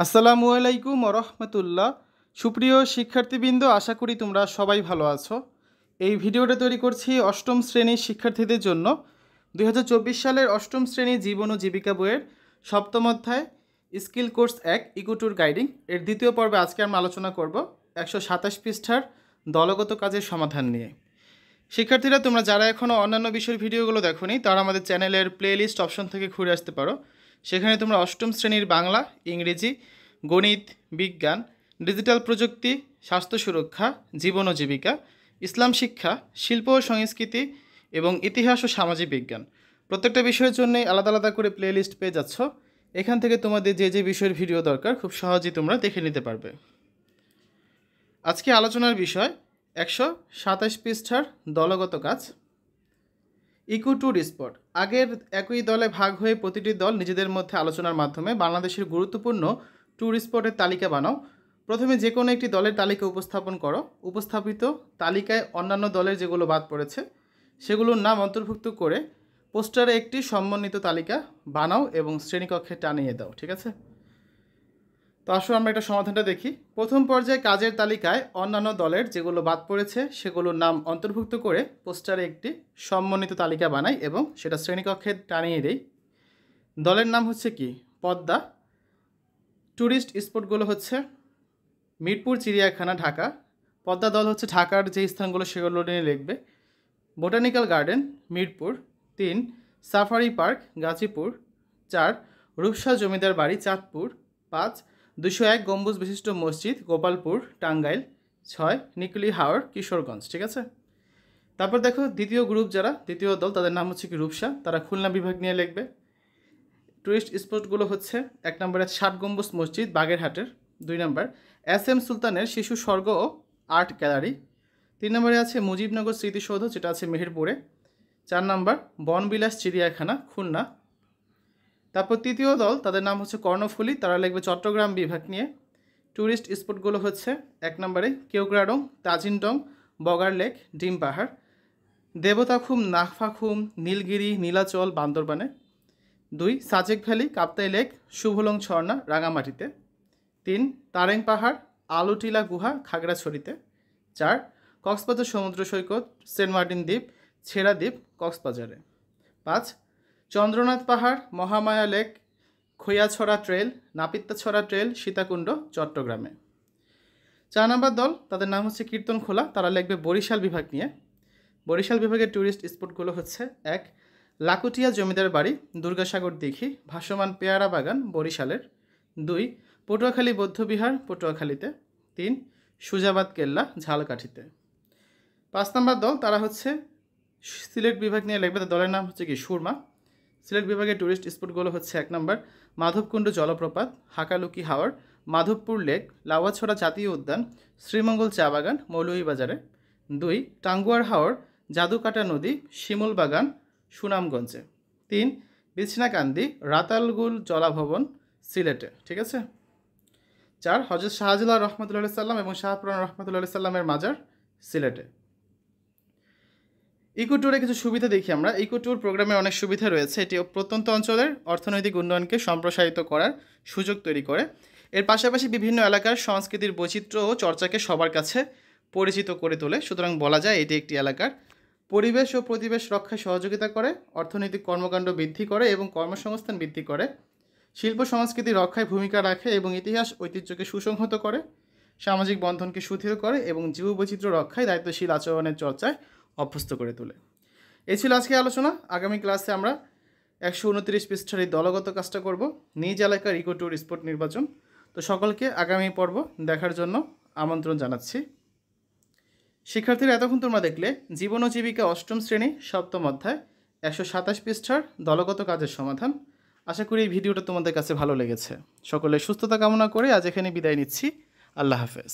আসসালামু আলাইকুম ওরহমতুল্লাহ। সুপ্রিয় শিক্ষার্থীবৃন্দ, আশা করি তোমরা সবাই ভালো আছো। এই ভিডিওটা তৈরি করছি অষ্টম শ্রেণীর শিক্ষার্থীদের জন্য। 2024 সালের অষ্টম শ্রেণী জীবন ও জীবিকা বইয়ের সপ্তম অধ্যায় skill course 1 eco tour guiding এর দ্বিতীয় পর্বে আজকে আমরা আলোচনা করব 127 পৃষ্ঠার দলগত কাজের সমাধান নিয়ে। শিক্ষার্থীরা, তোমরা যারা এখনও অন্যান্য বিষয়ের ভিডিওগুলো দেখোনি তারা আমাদের চ্যানেলের প্লেলিস্ট অপশন থেকে ঘুরে আসতে পারো। সেখানে তোমরা অষ্টম শ্রেণীর বাংলা, ইংরেজি, গণিত, বিজ্ঞান, ডিজিটাল প্রযুক্তি, স্বাস্থ্য সুরক্ষা, জীবন ও জীবিকা, ইসলাম শিক্ষা, শিল্প ও সংস্কৃতি এবং ইতিহাস ও সামাজিক বিজ্ঞান প্রত্যেকটা বিষয়ের জন্যই আলাদা আলাদা করে প্লেলিস্ট পেয়ে যাচ্ছ। এখান থেকে তোমাদের যে যে বিষয়ের ভিডিও দরকার খুব সহজেই তোমরা দেখে নিতে পারবে। আজকে আলোচনার বিষয় 127 পৃষ্ঠার দলগত কাজ ইকো ট্যুর স্পট। আগের একই দলে ভাগ হয়ে প্রতিটি দল নিজেদের মধ্যে আলোচনার মাধ্যমে বাংলাদেশের গুরুত্বপূর্ণ ট্যুর স্পটের তালিকা বানাও। প্রথমে যে কোনো একটি দলের তালিকা উপস্থাপন করো। উপস্থাপিত তালিকায় অন্যান্য দলের যেগুলো বাদ পড়েছে সেগুলোর নাম অন্তর্ভুক্ত করে পোস্টারে একটি সমন্বিত তালিকা বানাও এবং শ্রেণীকক্ষে টানিয়ে দাও। ঠিক আছে, তো আসো আমরা এটা সমাধানটা দেখি। প্রথম পর্যায়ে কাজের তালিকায় অন্যান্য দলের যেগুলো বাদ পড়েছে সেগুলোর নাম অন্তর্ভুক্ত করে পোস্টারে একটি সমন্বিত তালিকা বানাই এবং সেটা শ্রেণীকক্ষে টানিয়ে দেই। দলের নাম হচ্ছে কি? পদ্মা। ট্যুরিস্ট স্পটগুলো হচ্ছে মিরপুর, চিড়িয়াখানা, ঢাকা। পদ্মা দল হচ্ছে ঢাকার যে স্থানগুলো সেগুলো নিয়ে লিখবে। Botanical garden, Mirpur. 3 safari park, Gazipur. 4 Rupsha Zamindar Bari, Chandpur. 5 201 গম্বুজ বিশিষ্ট মসজিদ, গোপালপুর, টাঙ্গাইল। 6 নিকলি হাওর, কিশোরগঞ্জ। ঠিক আছে, তারপর দেখো দ্বিতীয় গ্রুপ, যারা দ্বিতীয় দল তাদের নাম হচ্ছে কি রূপসা, তারা খুলনা বিভাগ নিয়ে লিখবে। টুরিস্ট স্পটগুলো হচ্ছে 1 নম্বরে 60 গম্বুজ মসজিদ, বাগেরহাটের। 2 নম্বর SM সুলতানের শিশু স্বর্গ ও আর্ট গ্যালারি। 3 নম্বরে আছে মুজিবনগর স্মৃতিসৌধ, যেটা আছে মেহেরপুরে। 4 নম্বর বনবিলাস চিড়িয়াখানা, খুলনা। তারপর তৃতীয় দল, তাদের নাম হচ্ছে কর্ণফুলী, তারা লিখবে চট্টগ্রাম বিভাগ নিয়ে। ট্যুরিস্ট স্পটগুলো হচ্ছে 1 নম্বরে কেওক্রাডং, তাজিনডং, বগার লেক, ডিম পাহাড়। দেবতাখুম, নাফাখুম, নীলগিরি, নীলাচল, বান্দরবানে। 2 সাজেক ভ্যালি, কাপ্তাই লেক, শুভলং ঝর্ণা, রাঙামাটিতে। 3 তারেং পাহাড়, আলুটিলা গুহা, খাগড়াছড়িতে। 4 কক্সবাজার সমুদ্র সৈকত, সেন্ট মার্টিন দ্বীপ, ছেড়া দ্বীপ, কক্সবাজারে। 5 Chandranath Pahar, Mahamaya lake, Khaiyachhara trail, Napittachhara trail, Sitakunda, চট্টগ্রামে। 4 নম্বর দল, তাদের নাম হচ্ছে কীর্তনখোলা, তারা লিখবে বরিশাল বিভাগ নিয়ে। বরিশাল বিভাগের ট্যুরিস্ট স্পটগুলো হচ্ছে 1 লাকুটিয়া জমিদার বাড়ি, দুর্গাসাগর দিঘি, ভাসমান পেয়ারা বাগান, বরিশালের। 2 পটুয়াখালী বৌদ্ধবিহার, পটুয়াখালীতে। 3 সুজাবাদ কেল্লা, ঝালকাঠিতে। 5 নম্বর দল, তারা হচ্ছে সিলেট বিভাগ নিয়ে লিখবে, তার দলের নাম হচ্ছে কি সুরমা। সিলেট বিভাগের ট্যুরিস্ট স্পটগুলো হচ্ছে 1 নম্বর মাধবকুণ্ড জলপ্রপাত, হাকালুকি হাওর, মাধবপুর লেক, লাউয়াছড়া জাতীয় উদ্যান, শ্রীমঙ্গল চা বাগান, মৌলভীবাজারে। 2 টাঙ্গুয়ার হাওর, জাদুকাটা নদী, শিমুল বাগান, সুনামগঞ্জে। 3 বিছনাকান্দি, রাতালগুল জলাভবন, সিলেটে। ঠিক আছে। 4 হযরত শাহজালাল রহমতুল্লাহ সাল্লাম এবং শাহপুরান রহমতুল্লাহ সাল্লামের মাজার, সিলেটে। ইকো ট্যুরে কিছু সুবিধা দেখি আমরা। ইকো ট্যুর প্রোগ্রামে অনেক সুবিধা রয়েছে। এটি প্রত্যন্ত অঞ্চলের অর্থনৈতিক উন্নয়নকে সম্প্রসারিত করার সুযোগ তৈরি করে। এর পাশাপাশি বিভিন্ন এলাকার সংস্কৃতির বৈচিত্র্য ও চর্চাকে সবার কাছে পরিচিত করে তোলে। সুতরাং বলা যায় এটি একটি এলাকার পরিবেশ ও প্রতিবেশ রক্ষায় সহযোগিতা করে, অর্থনৈতিক কর্মকাণ্ড বৃদ্ধি করে এবং কর্মসংস্থান বৃদ্ধি করে, শিল্প সংস্কৃতি রক্ষায় ভূমিকা রাখে এবং ইতিহাস ঐতিহ্যকে সুসংহত করে, সামাজিক বন্ধনকে সুদৃঢ় করে এবং জীববৈচিত্র্য রক্ষায় দায়িত্বশীল আচরণের চর্চায় অভ্যস্ত করে তোলে। এই ছিল আজকে আলোচনা। আগামী ক্লাসে আমরা 129 পৃষ্ঠার এই দলগত কাজটা করব, নিজ এলাকার ইকো ট্যুর স্পট নির্বাচন। তো সকলকে আগামী পর্ব দেখার জন্য আমন্ত্রণ জানাচ্ছি। শিক্ষার্থীরা, এতক্ষণ তোমরা দেখলে জীবন ও জীবিকা অষ্টম শ্রেণী সপ্তম অধ্যায় 127 পৃষ্ঠার দলগত কাজের সমাধান। আশা করি এই ভিডিওটা তোমাদের কাছে ভালো লেগেছে। সকলের সুস্থতা কামনা করে আজ এখানে বিদায় নিচ্ছি। আল্লাহ হাফেজ।